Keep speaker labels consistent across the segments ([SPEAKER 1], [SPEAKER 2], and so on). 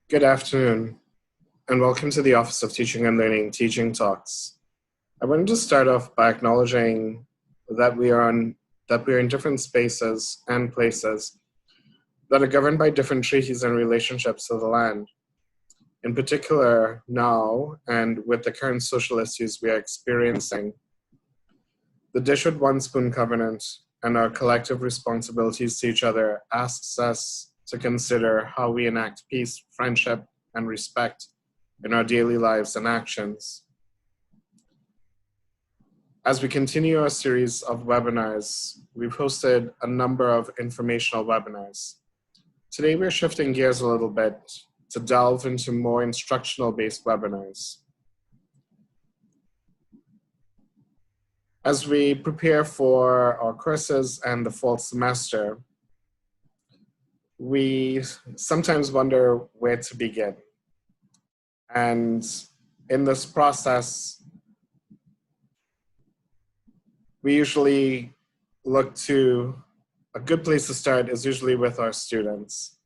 [SPEAKER 1] Good afternoon, and welcome to the Office of Teaching and Learning Teaching Talks. I wanted to start off by acknowledging that we are in different spaces and places that are governed by different treaties and relationships of the land. In particular, now, and with the current social issues we are experiencing, the Dish with One Spoon Covenant and our collective responsibilities to each other asks us to consider how we enact peace, friendship, and respect in our daily lives and actions. As we continue our series of webinars, we've hosted a number of informational webinars. Today, we're shifting gears a little bit to delve into more instructional-based webinars. As we prepare for our courses and the fall semester, we sometimes wonder where to begin. And in this process, we usually look to a good place to start is usually with our students.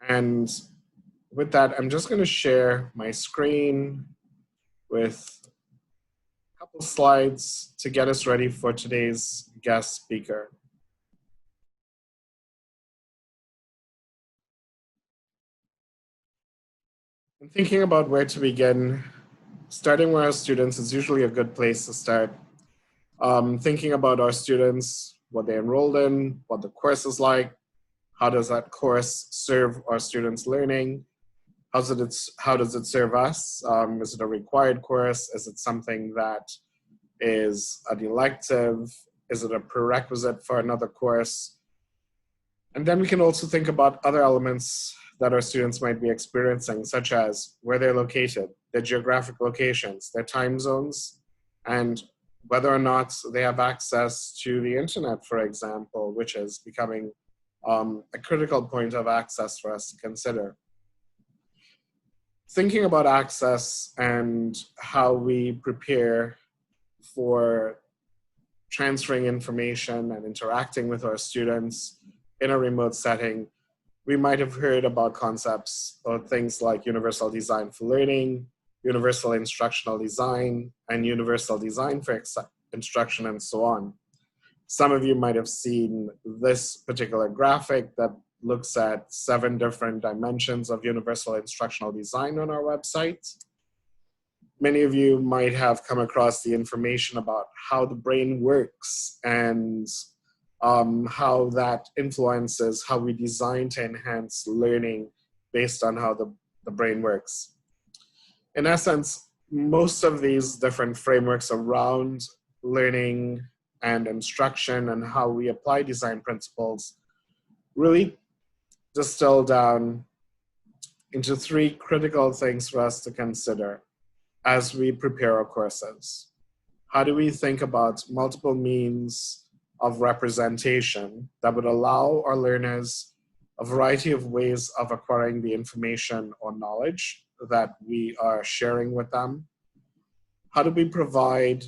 [SPEAKER 1] And with that, I'm just going to share my screen with a couple slides to get us ready for today's guest speaker. In thinking about where to begin, starting with our students is usually a good place to start. Thinking about our students, what they enrolled in, what the course is like, how does that course serve our students' learning, how does it serve us? Is it a required course? Is it something that is an elective? Is it a prerequisite for another course? And then we can also think about other elements that our students might be experiencing, such as where they're located, their geographic locations, their time zones, and whether or not they have access to the internet, for example, which is becoming a critical point of access for us to consider. Thinking about access and how we prepare for transferring information and interacting with our students in a remote setting, we might have heard about concepts or things like universal design for learning, universal instructional design, and universal design for instruction, and so on. Some of you might have seen this particular graphic that looks at 7 different dimensions of universal instructional design on our website. Many of you might have come across the information about how the brain works and how that influences how we design to enhance learning based on how the brain works. In essence, most of these different frameworks around learning and instruction and how we apply design principles really distill down into 3 critical things for us to consider as we prepare our courses. How do we think about multiple means of representation that would allow our learners a variety of ways of acquiring the information or knowledge that we are sharing with them? How do we provide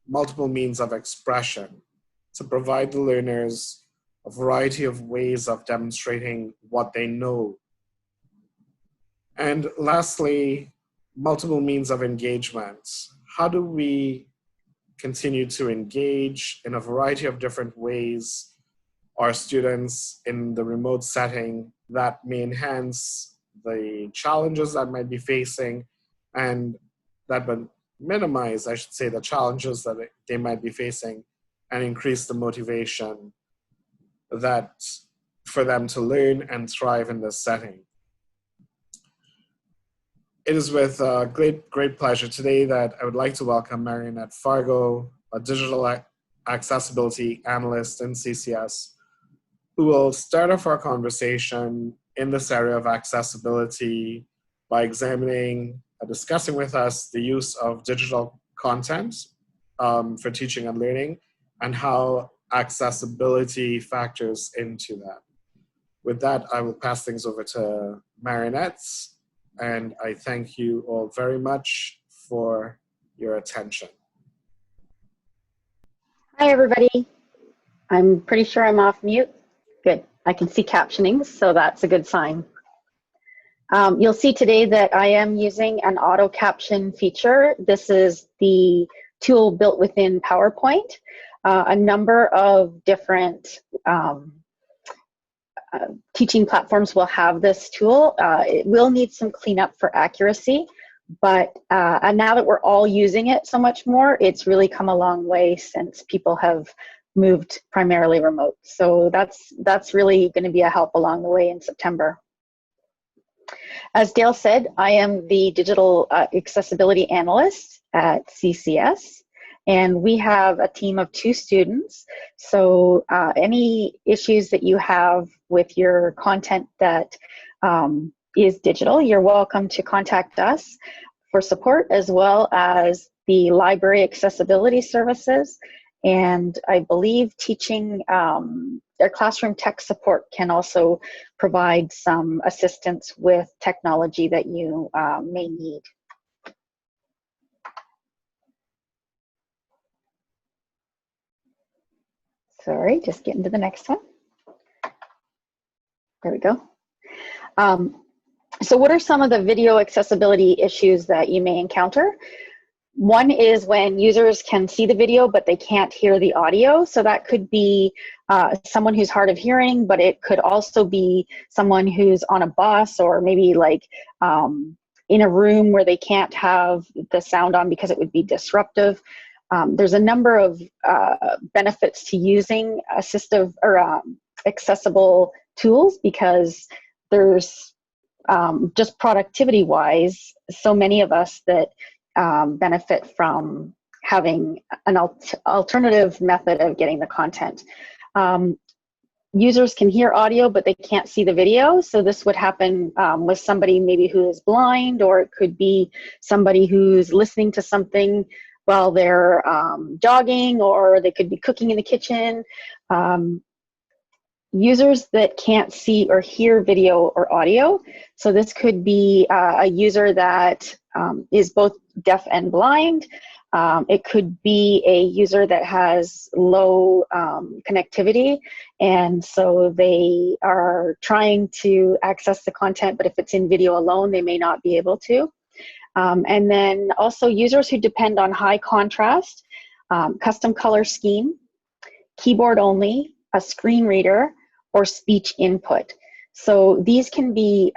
[SPEAKER 1] multiple means of expression to provide the learners a variety of ways of demonstrating what they know? And lastly, multiple means of engagement. How do we continue to engage in a variety of different ways our students in the remote setting that may enhance the challenges that might be facing and that would minimize, I should say, the challenges that they might be facing and increase the motivation that for them to learn and thrive in this setting. It is with great pleasure today that I would like to welcome Marinette Fargo, a digital accessibility analyst in CCS, who will start off our conversation in this area of accessibility by examining, discussing with us the use of digital content for teaching and learning and how accessibility factors into that. With that, I will pass things over to Marinette. And I thank you all very much for your attention.
[SPEAKER 2] Hi, everybody. I'm pretty sure I'm off mute. Good. I can see captioning, so that's a good sign. You'll see today that I am using an auto caption feature. This is the tool built within PowerPoint. A number of different teaching platforms will have this tool. It will need some cleanup for accuracy, but and now that we're all using it so much more, it's really come a long way since people have moved primarily remote. So that's really going to be a help along the way in September. As Dale said, I am the digital accessibility analyst at CCS, and we have a team of 2 students. So any issues that you have with your content that is digital, you're welcome to contact us for support, as well as the library accessibility services. And I believe teaching their classroom tech support can also provide some assistance with technology that you may need. Sorry, just getting to the next one. There we go. So what are some of the video accessibility issues that you may encounter? One is when users can see the video, but they can't hear the audio. So that could be someone who's hard of hearing, but it could also be someone who's on a bus, or maybe like in a room where they can't have the sound on because it would be disruptive. There's a number of benefits to using assistive or accessible tools, because there's just productivity-wise, so many of us that benefit from having an alternative method of getting the content. Users can hear audio, but they can't see the video. So this would happen with somebody maybe who is blind, or it could be somebody who's listening to something while they're jogging, or they could be cooking in the kitchen. Users that can't see or hear video or audio. So this could be a user that is both deaf and blind. It could be a user that has low connectivity, and so they are trying to access the content, but if it's in video alone, they may not be able to. And then also users who depend on high contrast, custom color scheme, keyboard only, a screen reader, or speech input. So these can be,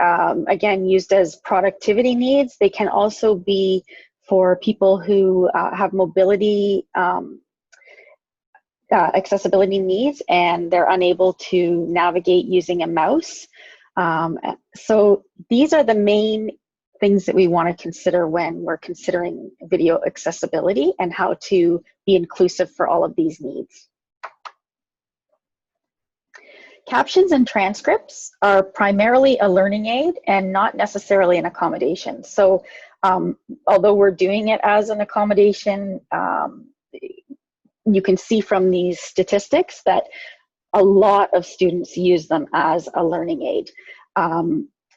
[SPEAKER 2] again, used as productivity needs. They can also be for people who have mobility accessibility needs, and they're unable to navigate using a mouse. So these are the main things that we want to consider when we're considering video accessibility and how to be inclusive for all of these needs. Captions and transcripts are primarily a learning aid and not necessarily an accommodation. So although we're doing it as an accommodation, you can see from these statistics that a lot of students use them as a learning aid.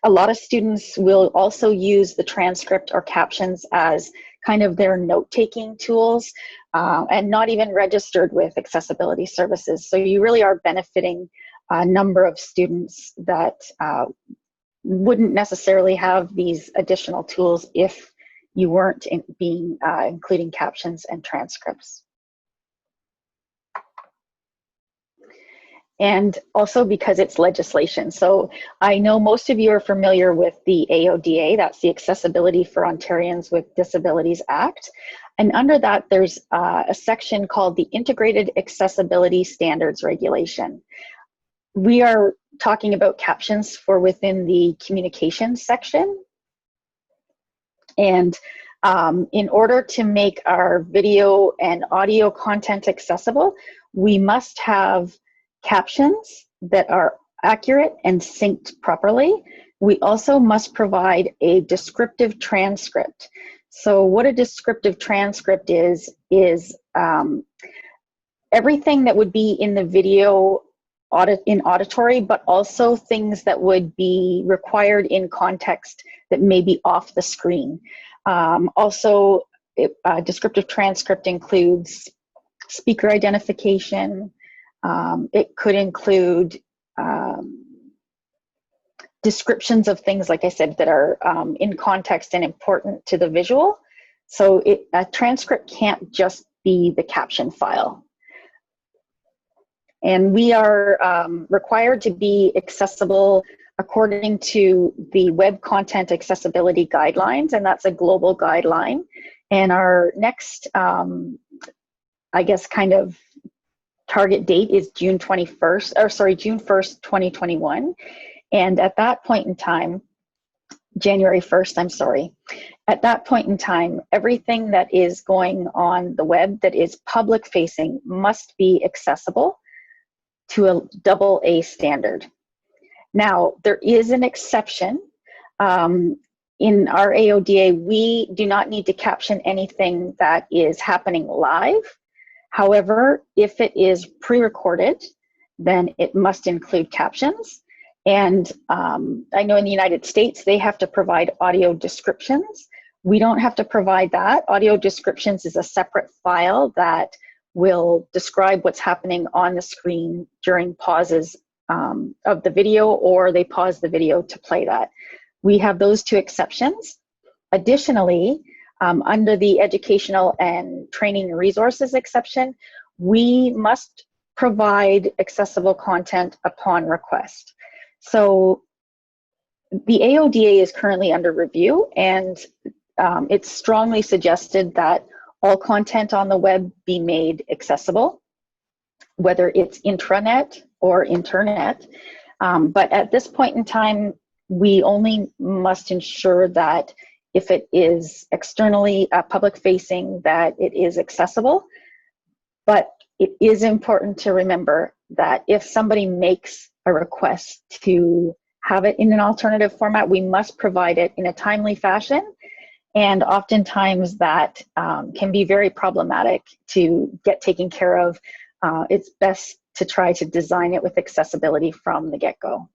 [SPEAKER 2] A lot of students will also use the transcript or captions as kind of their note-taking tools, and not even registered with accessibility services. So you really are benefiting a number of students that wouldn't necessarily have these additional tools if you weren't including captions and transcripts. And also because it's legislation. So I know most of you are familiar with the AODA, that's the Accessibility for Ontarians with Disabilities Act. And under that, there's a section called the Integrated Accessibility Standards Regulation. We are talking about captions for within the communications section. And in order to make our video and audio content accessible, we must have captions that are accurate and synced properly. We also must provide a descriptive transcript. So what a descriptive transcript is everything that would be in the video in auditory, but also things that would be required in context that may be off the screen. Also, descriptive transcript includes speaker identification. It could include descriptions of things, like I said, that are in context and important to the visual. So a transcript can't just be the caption file. And we are required to be accessible according to the Web Content Accessibility Guidelines, and that's a global guideline. And our next, I guess, kind of target date is June 21st, or sorry, June 1st, 2021. And at that point in time, January 1st, I'm sorry. At that point in time, everything that is going on the web that is public facing must be accessible to a AA standard. Now, there is an exception. In our AODA, we do not need to caption anything that is happening live. However, if it is pre-recorded, then it must include captions. And I know in the United States, they have to provide audio descriptions. We don't have to provide that. Audio descriptions is a separate file that will describe what's happening on the screen during pauses of the video, or they pause the video to play that. We have those two exceptions. Additionally, under the educational and training resources exception, we must provide accessible content upon request. So the AODA is currently under review, and it's strongly suggested that all content on the web be made accessible, whether it's intranet or internet. But at this point in time, we only must ensure that if it is externally public facing, that it is accessible. But it is important to remember that if somebody makes a request to have it in an alternative format, we must provide it in a timely fashion. And oftentimes that can be very problematic to get taken care of. It's best to try to design it with accessibility from the get-go.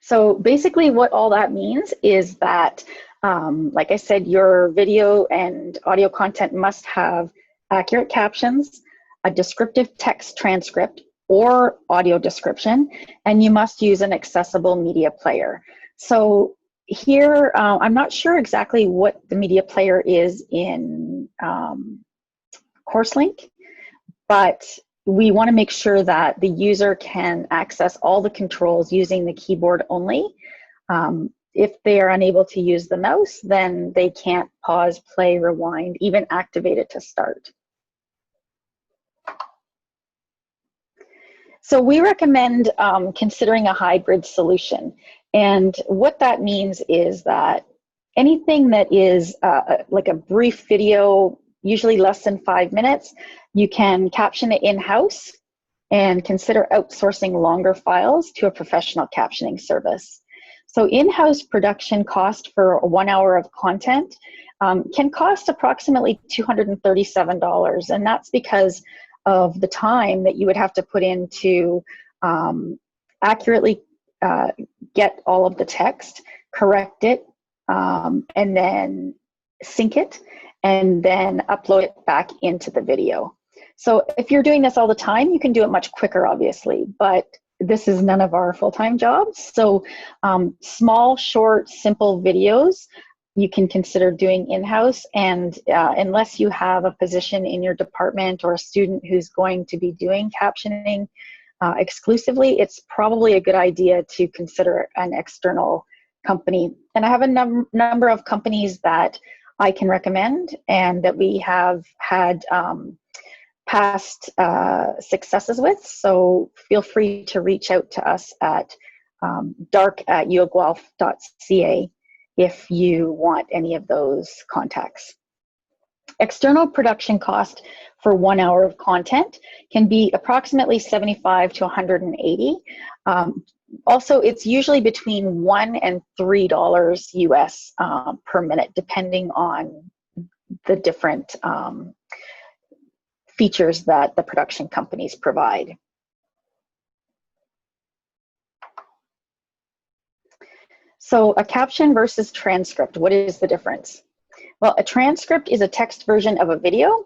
[SPEAKER 2] So basically what all that means is that, like I said, your video and audio content must have accurate captions, a descriptive text transcript or audio description, and you must use an accessible media player. So here, I'm not sure exactly what the media player is in CourseLink, but we want to make sure that the user can access all the controls using the keyboard only. If they are unable to use the mouse, then they can't pause, play, rewind, even activate it to start. So we recommend considering a hybrid solution. And what that means is that anything that is like a brief video, usually less than 5 minutes, you can caption it in-house and consider outsourcing longer files to a professional captioning service. So in-house production cost for 1 hour of content can cost approximately $237, and that's because of the time that you would have to put in to accurately get all of the text, correct it, and then sync it, and then upload it back into the video. So if you're doing this all the time, you can do it much quicker, obviously, but this is none of our full-time jobs. So small, short, simple videos you can consider doing in-house, and unless you have a position in your department or a student who's going to be doing captioning exclusively, it's probably a good idea to consider an external company. And I have a number of companies that I can recommend and that we have had past successes with, so feel free to reach out to us at dark@uofguelph.ca if you want any of those contacts. External production cost for 1 hour of content can be approximately $75 to $180. Also, it's usually between $1 and $3 US per minute, depending on the different features that the production companies provide. So a caption versus transcript, what is the difference? Well, a transcript is a text version of a video,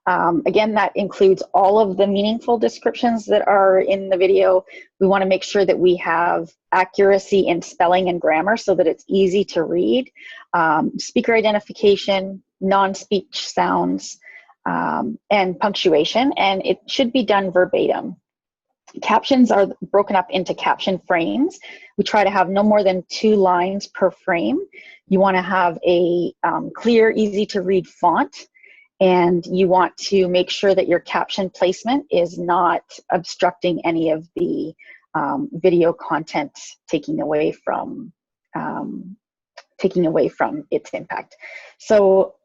[SPEAKER 2] Again, that includes all of the meaningful descriptions that are in the video. We want to make sure that we have accuracy in spelling and grammar so that it's easy to read, speaker identification, non-speech sounds, and punctuation, and it should be done verbatim. Captions are broken up into caption frames. We try to have no more than 2 lines per frame. You want to have a clear, easy to read font, and you want to make sure that your caption placement is not obstructing any of the video content, taking away from its impact. So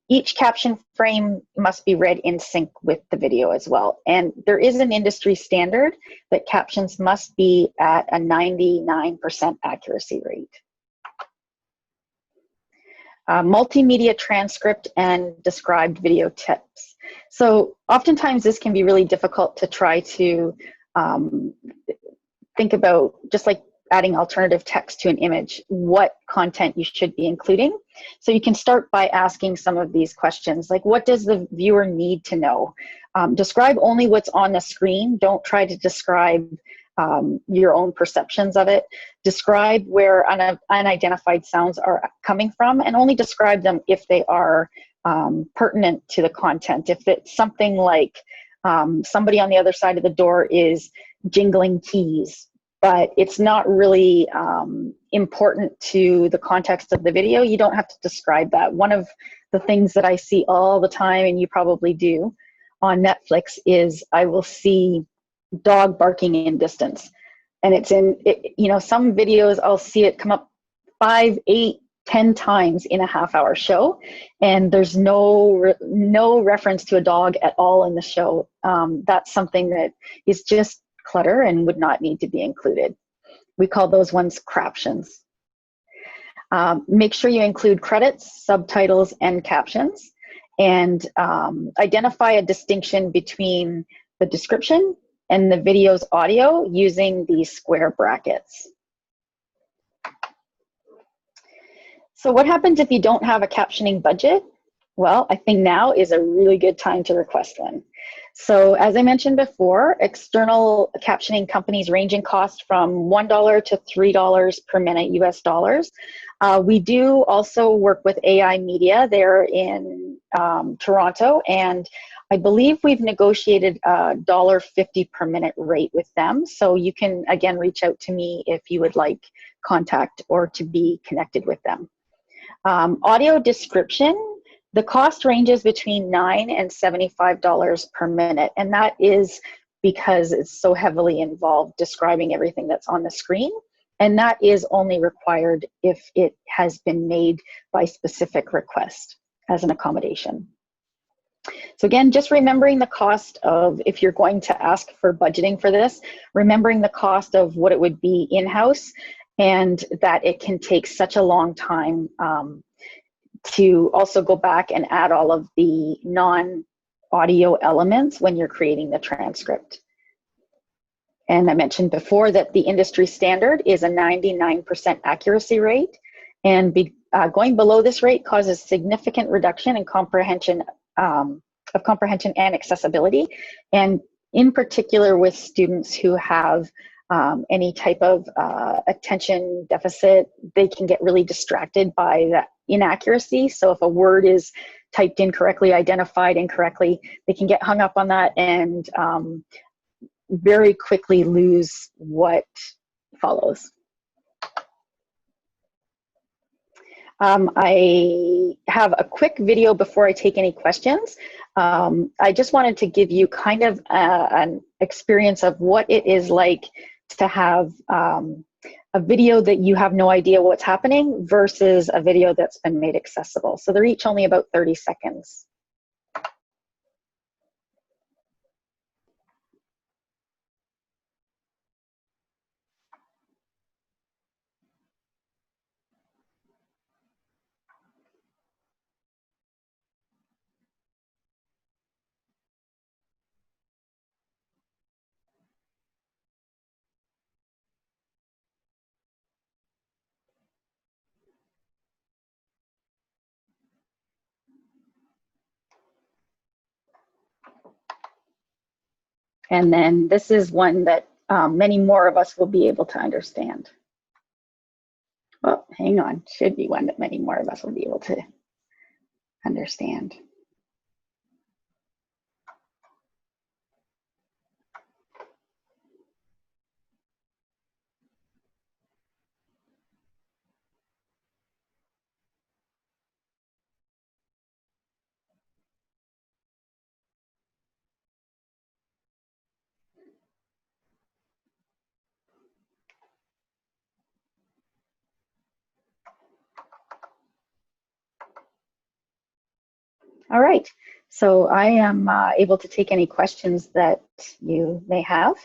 [SPEAKER 2] each caption frame must be read in sync with the video as well. And there is an industry standard that captions must be at a 99% accuracy rate. Multimedia transcript and described video tips. So oftentimes this can be really difficult to try to think about, just like adding alternative text to an image, what content you should be including. So you can start by asking some of these questions, like what does the viewer need to know? Describe only what's on the screen. Don't try to describe your own perceptions of it. Describe where unidentified sounds are coming from, and only describe them if they are pertinent to the content. If it's something like somebody on the other side of the door is jingling keys, but it's not really important to the context of the video, you don't have to describe that. One of the things that I see all the time, and you probably do, on Netflix is I will see dog barking in distance, and it's some videos I'll see it come up 5, 8, 10 times in a half-hour show, and there's no reference to a dog at all in the show. That's something that is just clutter and would not need to be included. We call those ones captions. Make sure you include credits, subtitles, and captions, and identify a distinction between the description and the video's audio using these square brackets. So what happens if you don't have a captioning budget? Well, I think now is a really good time to request one. So as I mentioned before, external captioning companies range in cost from $1 to $3 per minute US dollars. We do also work with AI Media. They're in Toronto, and I believe we've negotiated a $1.50 per minute rate with them. So you can, again, reach out to me if you would like contact or to be connected with them. Audio description, the cost ranges between $9 and $75 per minute. And that is because it's so heavily involved describing everything that's on the screen. And that is only required if it has been made by specific request as an accommodation. So again, just remembering the cost of, if you're going to ask for budgeting for this, remembering the cost of what it would be in-house, and that it can take such a long time to also go back and add all of the non-audio elements when you're creating the transcript. And I mentioned before that the industry standard is a 99% accuracy rate, and going below this rate causes significant reduction in comprehension and accessibility, and in particular with students who have any type of attention deficit. They can get really distracted by that inaccuracy. So if a word is typed incorrectly, identified incorrectly, they can get hung up on that and very quickly lose what follows. I have a quick video before I take any questions. I just wanted to give you kind of an experience of what it is like to have a video that you have no idea what's happening versus a video that's been made accessible. So they're each only about 30 seconds. And then this is one that many more of us will be able to understand. Oh, hang on, should be one that many more of us will be able to understand. All right, so I am able to take any questions that you may have.